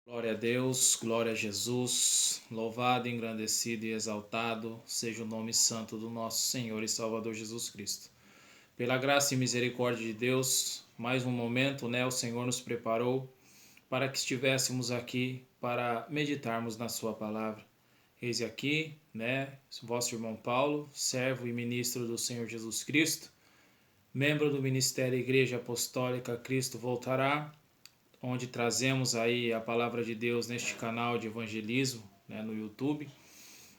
Glória a Deus, glória a Jesus, louvado, engrandecido e exaltado seja o nome santo do nosso Senhor e Salvador Jesus Cristo. Pela graça e misericórdia de Deus, mais um momento, o Senhor nos preparou para que estivéssemos aqui para meditarmos na sua palavra. Eis aqui, vosso irmão Paulo, servo e ministro do Senhor Jesus Cristo, membro do Ministério Igreja Apostólica Cristo Voltará, onde trazemos aí a palavra de Deus neste canal de evangelismo, no YouTube,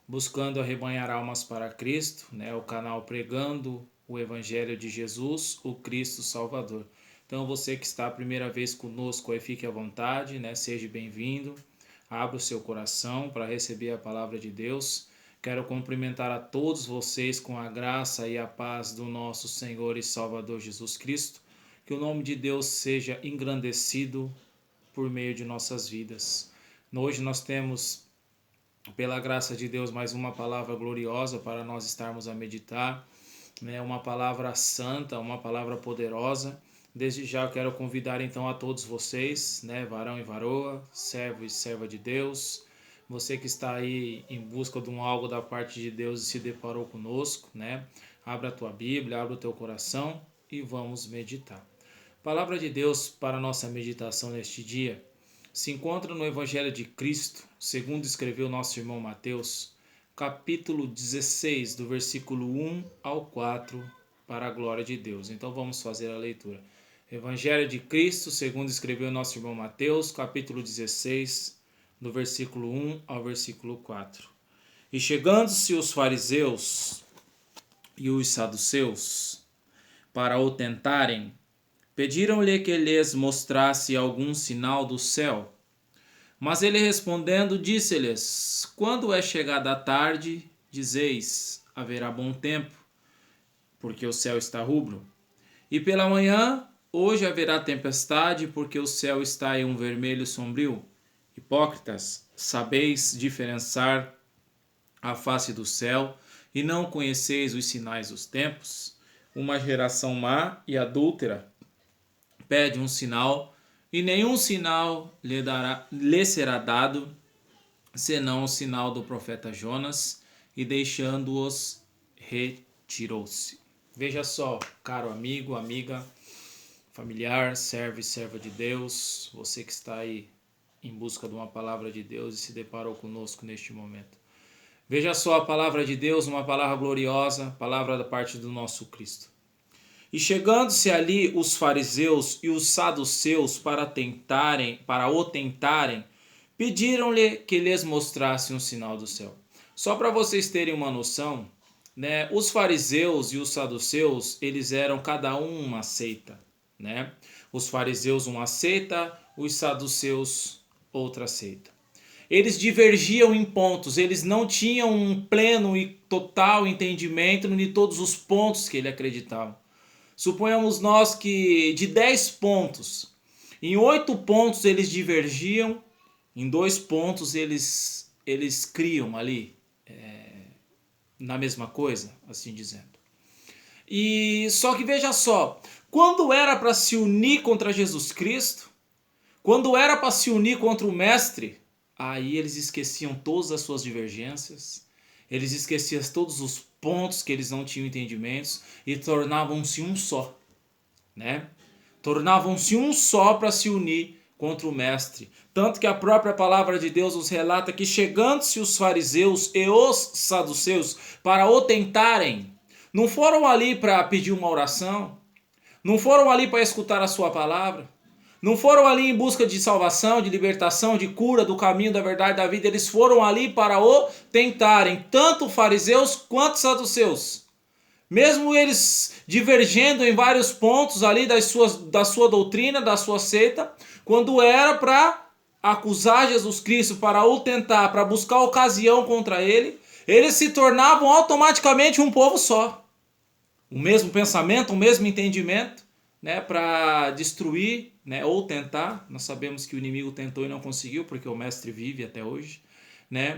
buscando arrebanhar almas para Cristo, o canal pregando o Evangelho de Jesus, o Cristo Salvador. Então você que está a primeira vez conosco aí, fique à vontade, seja bem-vindo, abra o seu coração para receber a palavra de Deus. Quero cumprimentar a todos vocês com a graça e a paz do nosso Senhor e Salvador Jesus Cristo. Que o nome de Deus seja engrandecido por meio de nossas vidas. Hoje nós temos, pela graça de Deus, mais uma palavra gloriosa para nós estarmos a meditar, uma palavra santa, uma palavra poderosa. Desde já eu quero convidar então a todos vocês, varão e varoa, servo e serva de Deus, você que está aí em busca de algo da parte de Deus e se deparou conosco, abra a tua Bíblia, abra o teu coração e vamos meditar. Palavra de Deus para nossa meditação neste dia se encontra no Evangelho de Cristo, segundo escreveu nosso irmão Mateus, capítulo 16, do versículo 1 ao 4, para a glória de Deus. Então vamos fazer a leitura. Evangelho de Cristo, segundo escreveu nosso irmão Mateus, capítulo 16, do versículo 1 ao versículo 4. E chegando-se os fariseus e os saduceus para o tentarem, pediram-lhe que lhes mostrasse algum sinal do céu. Mas ele respondendo, disse-lhes: Quando é chegada a tarde, dizeis, haverá bom tempo, porque o céu está rubro. E pela manhã, hoje haverá tempestade, porque o céu está em um vermelho sombrio. Hipócritas, sabeis diferenciar a face do céu, e não conheceis os sinais dos tempos? Uma geração má e adúltera pede um sinal, e nenhum sinal lhe será dado, senão o sinal do profeta Jonas, e deixando-os, retirou-se. Veja só, caro amigo, amiga, familiar, servo e serva de Deus, você que está aí em busca de uma palavra de Deus e se deparou conosco neste momento. Veja só a palavra de Deus, uma palavra gloriosa, palavra da parte do nosso Cristo. E chegando-se ali os fariseus e os saduceus para o tentarem, pediram-lhe que lhes mostrasse um sinal do céu. Só para vocês terem uma noção, os fariseus e os saduceus, eles eram cada um uma seita, Os fariseus uma seita, os saduceus outra seita. Eles divergiam em pontos, eles não tinham um pleno e total entendimento de todos os pontos que ele acreditavam. Suponhamos nós que de 10 pontos, em 8 pontos eles divergiam, em 2 pontos eles criam ali, na mesma coisa, assim dizendo. E só que veja só, quando era para se unir contra Jesus Cristo, quando era para se unir contra o Mestre, aí eles esqueciam todas as suas divergências, eles esqueciam todos os pontos que eles não tinham entendimentos e tornavam-se um só, Tornavam-se um só para se unir contra o Mestre. Tanto que a própria palavra de Deus nos relata que chegando-se os fariseus e os saduceus para o tentarem, não foram ali para pedir uma oração, não foram ali para escutar a sua palavra, não foram ali em busca de salvação, de libertação, de cura, do caminho, da verdade, da vida. Eles foram ali para o tentarem, tanto fariseus quanto saduceus. Mesmo eles divergendo em vários pontos ali da sua doutrina, da sua seita, quando era para acusar Jesus Cristo, para o tentar, para buscar ocasião contra ele, eles se tornavam automaticamente um povo só. O mesmo pensamento, o mesmo entendimento, para destruir, ou tentar. Nós sabemos que o inimigo tentou e não conseguiu, porque o Mestre vive até hoje,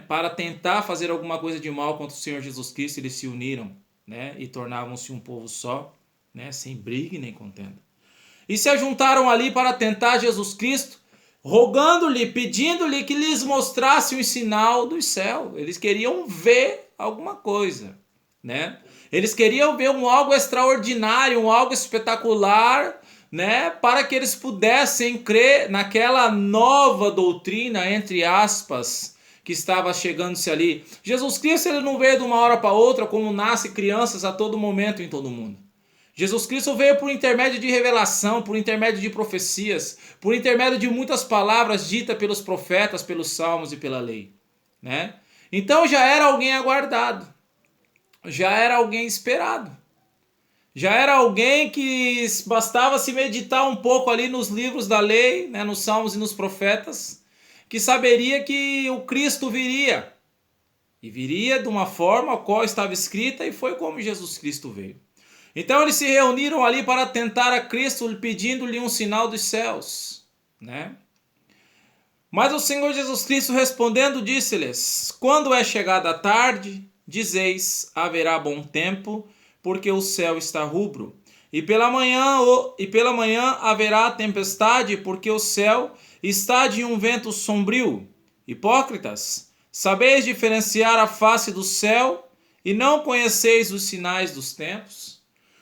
para tentar fazer alguma coisa de mal contra o Senhor Jesus Cristo. Eles se uniram, e tornavam-se um povo só, sem briga e nem contenda. E se ajuntaram ali para tentar Jesus Cristo, rogando-lhe, pedindo-lhe que lhes mostrasse um sinal do céu. Eles queriam ver alguma coisa, né? Eles queriam ver algo extraordinário, algo espetacular, né? Para que eles pudessem crer naquela nova doutrina, entre aspas, que estava chegando-se ali. Jesus Cristo, ele não veio de uma hora para outra, como nasce crianças a todo momento em todo mundo. Jesus Cristo veio por intermédio de revelação, por intermédio de profecias, por intermédio de muitas palavras ditas pelos profetas, pelos salmos e pela lei, né? Então já era alguém aguardado, já era alguém esperado, já era alguém que bastava se meditar um pouco ali nos livros da lei, né, nos salmos e nos profetas, que saberia que o Cristo viria, e viria de uma forma a qual estava escrita, e foi como Jesus Cristo veio. Então eles se reuniram ali para tentar a Cristo, pedindo-lhe um sinal dos céus, né? Mas o Senhor Jesus Cristo respondendo disse-lhes: quando é chegada a tarde, dizeis, haverá bom tempo, porque o céu está rubro. E pela manhã haverá tempestade, porque o céu está de um vento sombrio. Hipócritas, sabeis diferenciar a face do céu e não conheceis os sinais dos tempos?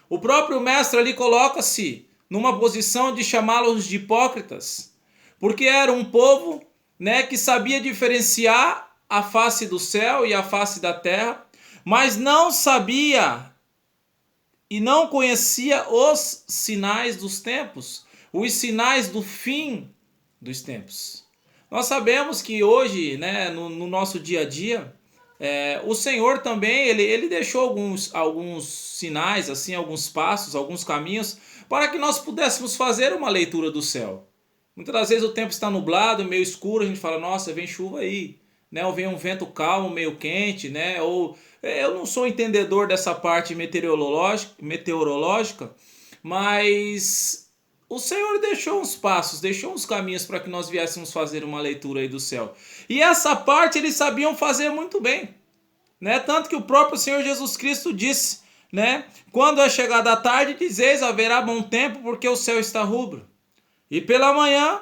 O próprio mestre ali coloca-se numa posição de chamá-los de hipócritas, porque era um povo, né, que sabia diferenciar a face do céu e a face da terra, mas não sabia e não conhecia os sinais dos tempos, os sinais do fim dos tempos. Nós sabemos que hoje, né, no nosso dia a dia, o Senhor também, ele deixou alguns sinais, assim, alguns passos, alguns caminhos, para que nós pudéssemos fazer uma leitura do céu. Muitas das vezes o tempo está nublado, meio escuro, a gente fala, nossa, vem chuva aí, né? Ou vem um vento calmo, meio quente, né? Ou eu não sou entendedor dessa parte meteorológica, mas o Senhor deixou uns passos, deixou uns caminhos para que nós viéssemos fazer uma leitura aí do céu. E essa parte eles sabiam fazer muito bem, né? Tanto que o próprio Senhor Jesus Cristo disse, né? Quando é chegada a tarde, dizeis, haverá bom tempo, porque o céu está rubro. E pela manhã,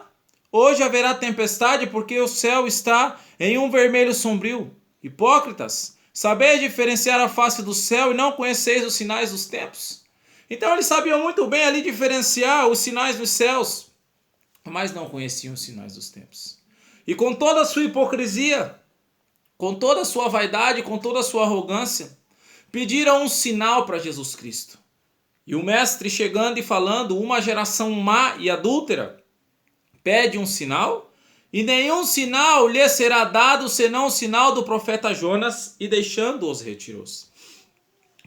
hoje haverá tempestade, porque o céu está em um vermelho sombrio. Hipócritas, sabeis diferenciar a face do céu e não conheceis os sinais dos tempos? Então eles sabiam muito bem ali diferenciar os sinais dos céus, mas não conheciam os sinais dos tempos. E com toda a sua hipocrisia, com toda a sua vaidade, com toda a sua arrogância, pediram um sinal para Jesus Cristo. E o mestre chegando e falando, uma geração má e adúltera pede um sinal, e nenhum sinal lhe será dado senão o sinal do profeta Jonas, e deixando-os retirou-se.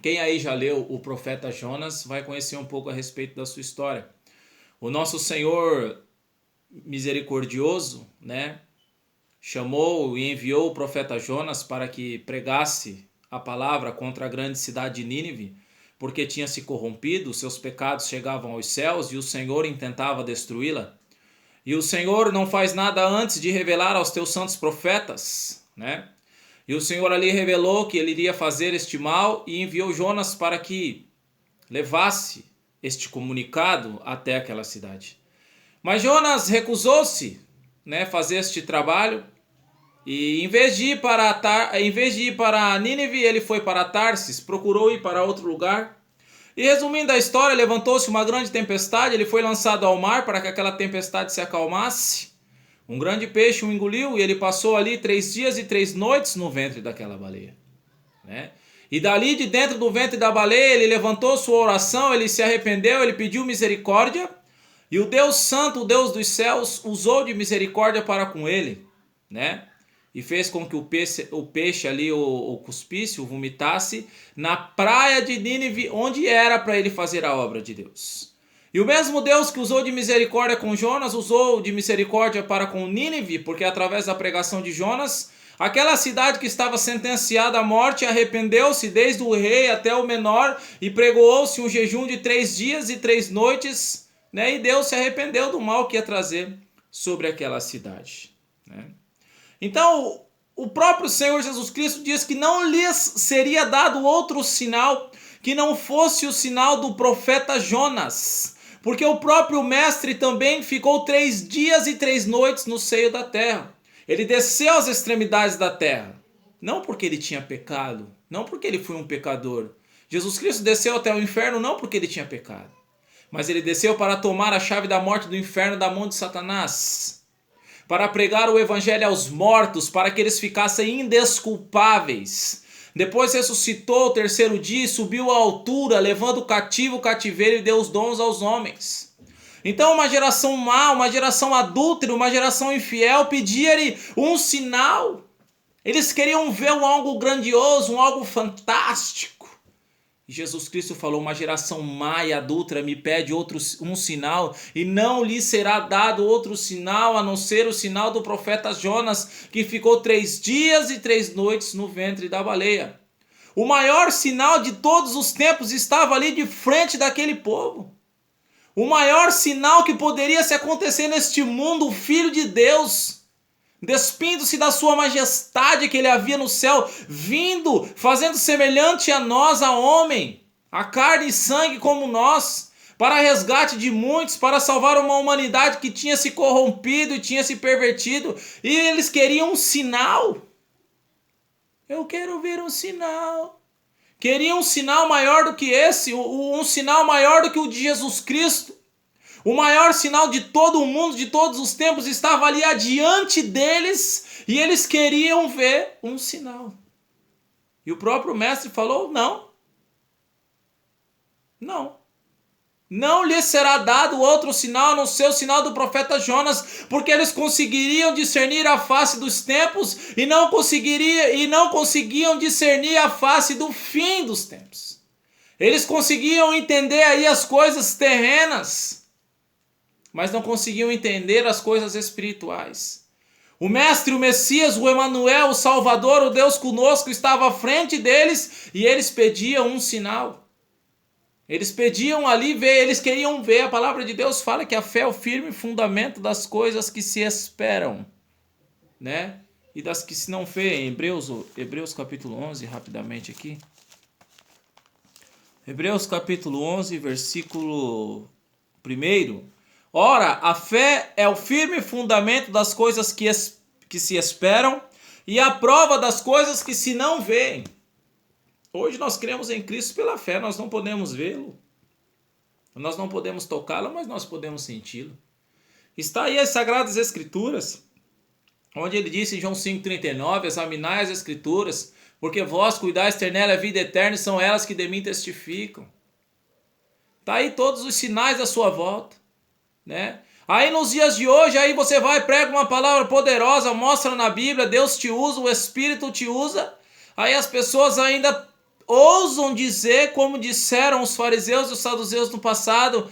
Quem aí já leu o profeta Jonas vai conhecer um pouco a respeito da sua história. O nosso Senhor misericordioso, né, chamou e enviou o profeta Jonas para que pregasse a palavra contra a grande cidade de Nínive, porque tinha se corrompido, seus pecados chegavam aos céus e o Senhor intentava destruí-la. E o Senhor não faz nada antes de revelar aos teus santos profetas, né? E o Senhor ali revelou que ele iria fazer este mal e enviou Jonas para que levasse este comunicado até aquela cidade. Mas Jonas recusou-se, né, fazer este trabalho, e em vez de ir para Nínive, ele foi para Tarsis, procurou ir para outro lugar. E resumindo a história, levantou-se uma grande tempestade, ele foi lançado ao mar para que aquela tempestade se acalmasse. Um grande peixe o engoliu e ele passou ali 3 dias e 3 noites no ventre daquela baleia, né? E dali de dentro do ventre da baleia ele levantou sua oração, ele se arrependeu, ele pediu misericórdia. E o Deus Santo, o Deus dos céus, usou de misericórdia para com ele, né? E fez com que o peixe ali o cuspisse, o vomitasse na praia de Nínive, onde era para ele fazer a obra de Deus. E o mesmo Deus que usou de misericórdia com Jonas, usou de misericórdia para com Nínive, porque através da pregação de Jonas, aquela cidade que estava sentenciada à morte arrependeu-se, desde o rei até o menor, e pregou-se um jejum de 3 dias e 3 noites, né? E Deus se arrependeu do mal que ia trazer sobre aquela cidade, né? Então, o próprio Senhor Jesus Cristo diz que não lhes seria dado outro sinal que não fosse o sinal do profeta Jonas. Porque o próprio mestre também ficou 3 dias e 3 noites no seio da terra. Ele desceu às extremidades da terra. Não porque ele tinha pecado, não porque ele foi um pecador. Jesus Cristo desceu até o inferno não porque ele tinha pecado, mas ele desceu para tomar a chave da morte do inferno da mão de Satanás, para pregar o evangelho aos mortos, para que eles ficassem indesculpáveis. Depois ressuscitou ao 3º dia e subiu à altura, levando o cativo o cativeiro e deu os dons aos homens. Então uma geração má, uma geração adúltera, uma geração infiel pedia-lhe um sinal. Eles queriam ver algo grandioso, algo fantástico. E Jesus Cristo falou, uma geração má e adúltera me pede um sinal, e não lhe será dado outro sinal, a não ser o sinal do profeta Jonas, que ficou 3 dias e 3 noites no ventre da baleia. O maior sinal de todos os tempos estava ali de frente daquele povo. O maior sinal que poderia se acontecer neste mundo, o Filho de Deus, despindo-se da sua majestade que ele havia no céu, vindo, fazendo semelhante a nós, a homem, a carne e sangue como nós, para resgate de muitos, para salvar uma humanidade que tinha se corrompido e tinha se pervertido, e eles queriam um sinal. Eu quero ver um sinal. Queriam um sinal maior do que esse, um sinal maior do que o de Jesus Cristo. O maior sinal de todo o mundo, de todos os tempos, estava ali adiante deles e eles queriam ver um sinal. E o próprio mestre falou, não. Não lhe será dado outro sinal a não ser o sinal do profeta Jonas, porque eles conseguiriam discernir a face dos tempos e não conseguiam discernir a face do fim dos tempos. Eles conseguiam entender aí as coisas terrenas, mas não conseguiam entender as coisas espirituais. O Mestre, o Messias, o Emanuel, o Salvador, o Deus conosco, estava à frente deles e eles pediam um sinal. Eles pediam ali ver, eles queriam ver. A palavra de Deus fala que a fé é o firme fundamento das coisas que se esperam, né? E das que se não vê. Hebreus capítulo 11, rapidamente aqui. Hebreus capítulo 11, versículo 1. Ora, a fé é o firme fundamento das coisas que se esperam e a prova das coisas que se não veem. Hoje nós cremos em Cristo pela fé, nós não podemos vê-lo, nós não podemos tocá-lo, mas nós podemos senti-lo. Está aí as Sagradas Escrituras, onde ele disse em João 5,39, examinai as Escrituras, porque vós cuidais ter nela a vida eterna e são elas que de mim testificam. Está aí todos os sinais da sua volta. Né? Aí nos dias de hoje, aí você vai, prega uma palavra poderosa, mostra na Bíblia, Deus te usa, o Espírito te usa, aí as pessoas ainda ousam dizer, como disseram os fariseus e os saduceus no passado,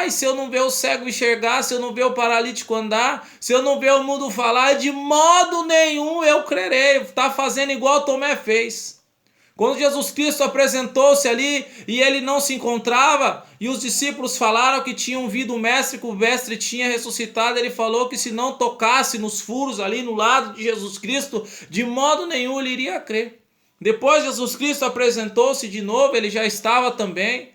se eu não ver o cego enxergar, se eu não ver o paralítico andar, se eu não ver o mudo falar, de modo nenhum eu crerei, está fazendo igual Tomé fez. Quando Jesus Cristo apresentou-se ali e ele não se encontrava, e os discípulos falaram que tinham visto o mestre, que o mestre tinha ressuscitado, ele falou que se não tocasse nos furos ali no lado de Jesus Cristo, de modo nenhum ele iria crer. Depois Jesus Cristo apresentou-se de novo, ele já estava também.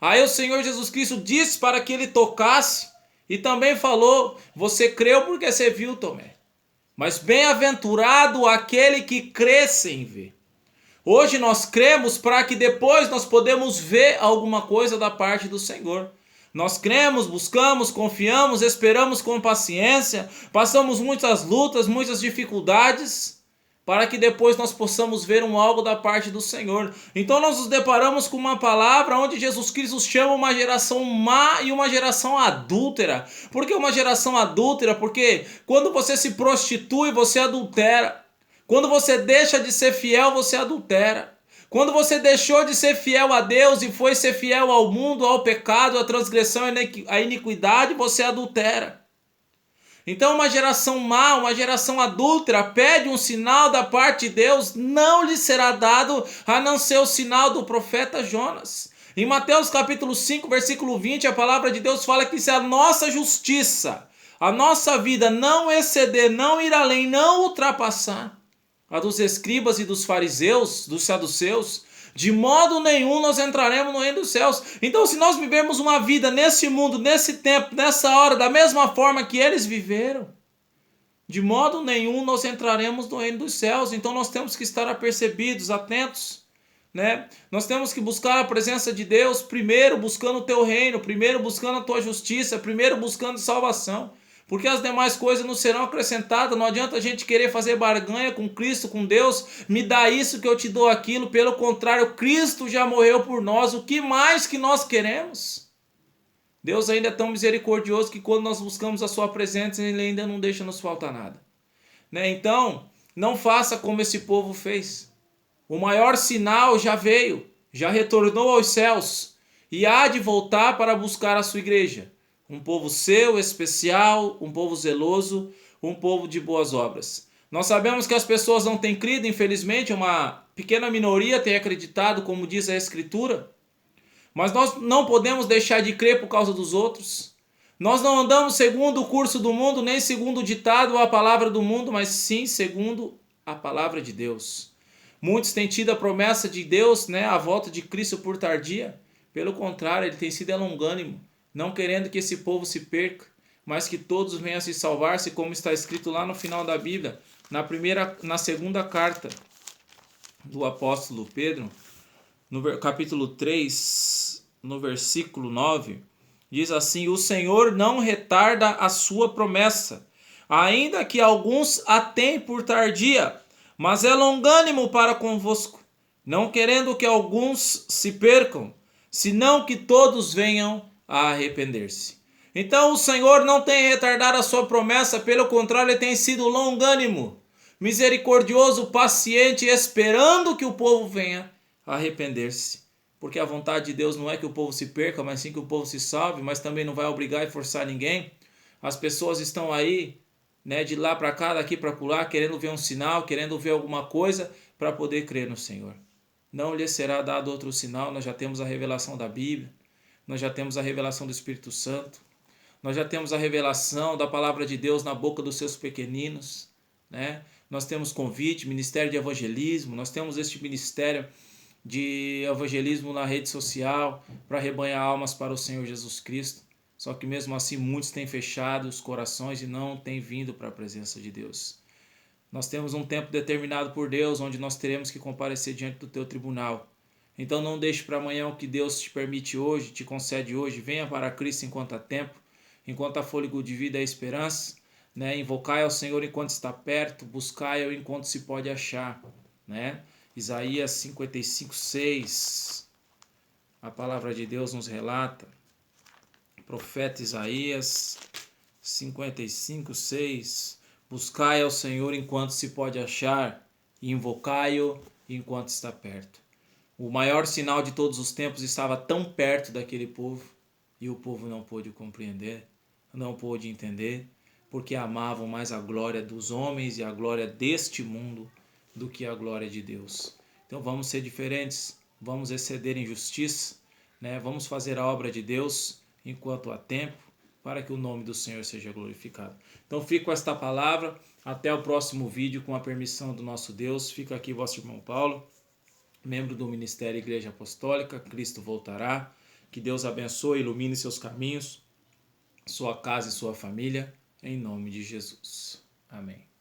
Aí o Senhor Jesus Cristo disse para que ele tocasse e também falou, você creu porque você viu, Tomé. Mas bem-aventurado aquele que crê sem ver. Hoje nós cremos para que depois nós podemos ver alguma coisa da parte do Senhor. Nós cremos, buscamos, confiamos, esperamos com paciência, passamos muitas lutas, muitas dificuldades, para que depois nós possamos ver algo da parte do Senhor. Então nós nos deparamos com uma palavra onde Jesus Cristo chama uma geração má e uma geração adúltera. Por que uma geração adúltera? Porque quando você se prostitui, você adultera. Quando você deixa de ser fiel, você adultera. Quando você deixou de ser fiel a Deus e foi ser fiel ao mundo, ao pecado, à transgressão, à iniquidade, você adultera. Então uma geração má, uma geração adúltera, pede um sinal da parte de Deus, não lhe será dado a não ser o sinal do profeta Jonas. Em Mateus capítulo 5, versículo 20, a palavra de Deus fala que se a nossa justiça, a nossa vida não exceder, não ir além, não ultrapassar a dos escribas e dos fariseus, dos saduceus, De modo nenhum nós entraremos no reino dos céus. Então, se nós vivermos uma vida nesse mundo, nesse tempo, nessa hora, da mesma forma que eles viveram, de modo nenhum nós entraremos no reino dos céus. Então nós temos que estar apercebidos, atentos, né? Nós temos que buscar a presença de Deus, primeiro buscando o teu reino, primeiro buscando a tua justiça, primeiro buscando salvação. Porque as demais coisas não serão acrescentadas. Não adianta a gente querer fazer barganha com Cristo, com Deus. Me dá isso que eu te dou aquilo. Pelo contrário, Cristo já morreu por nós. O que mais que nós queremos? Deus ainda é tão misericordioso que quando nós buscamos a sua presença, Ele ainda não deixa nos faltar nada, né? Então, não faça como esse povo fez. O maior sinal já veio, já retornou aos céus e há de voltar para buscar a sua igreja. Um povo seu, especial, um povo zeloso, um povo de boas obras. Nós sabemos que as pessoas não têm crido, infelizmente, uma pequena minoria tem acreditado, como diz a Escritura. Mas nós não podemos deixar de crer por causa dos outros. Nós não andamos segundo o curso do mundo, nem segundo o ditado ou a palavra do mundo, mas sim segundo a palavra de Deus. Muitos têm tido a promessa de Deus, né, a volta de Cristo por tardia. Pelo contrário, ele tem sido longânimo, não querendo que esse povo se perca, mas que todos venham a se salvar-se, como está escrito lá no final da Bíblia, na segunda carta do apóstolo Pedro, no capítulo 3, no versículo 9, diz assim: o Senhor não retarda a sua promessa, ainda que alguns a tenham por tardia, mas é longânimo para convosco, não querendo que alguns se percam, senão que todos venham a arrepender-se. Então o Senhor não tem retardado a sua promessa, pelo contrário, ele tem sido longânimo, misericordioso, paciente, esperando que o povo venha arrepender-se. Porque a vontade de Deus não é que o povo se perca, mas sim que o povo se salve, mas também não vai obrigar e forçar ninguém. As pessoas estão aí, né, de lá para cá, daqui para lá, querendo ver um sinal, querendo ver alguma coisa para poder crer no Senhor. Não lhe será dado outro sinal. Nós já temos a revelação da Bíblia, nós já temos a revelação do Espírito Santo, nós já temos a revelação da palavra de Deus na boca dos seus pequeninos, né? Nós temos convite, ministério de evangelismo, nós temos este ministério de evangelismo na rede social para rebanhar almas para o Senhor Jesus Cristo. Só que mesmo assim muitos têm fechado os corações e não têm vindo para a presença de Deus. Nós temos um tempo determinado por Deus onde nós teremos que comparecer diante do teu tribunal. Então não deixe para amanhã o que Deus te permite hoje, te concede hoje. Venha para Cristo enquanto há tempo, enquanto há fôlego de vida e esperança, né? Invocai ao Senhor enquanto está perto, buscai-o enquanto se pode achar, né? Isaías 55:6, a palavra de Deus nos relata, profeta Isaías 55:6, buscai ao Senhor enquanto se pode achar, e invocai-o enquanto está perto. O maior sinal de todos os tempos estava tão perto daquele povo, e o povo não pôde compreender, não pôde entender, porque amavam mais a glória dos homens e a glória deste mundo do que a glória de Deus. Então vamos ser diferentes, vamos exceder em justiça, né? Vamos fazer a obra de Deus enquanto há tempo, para que o nome do Senhor seja glorificado. Então fico com esta palavra, até o próximo vídeo, com a permissão do nosso Deus. Fica aqui vosso irmão Paulo, membro do Ministério Igreja Apostólica. Cristo voltará. Que Deus abençoe e ilumine seus caminhos, sua casa e sua família, em nome de Jesus. Amém.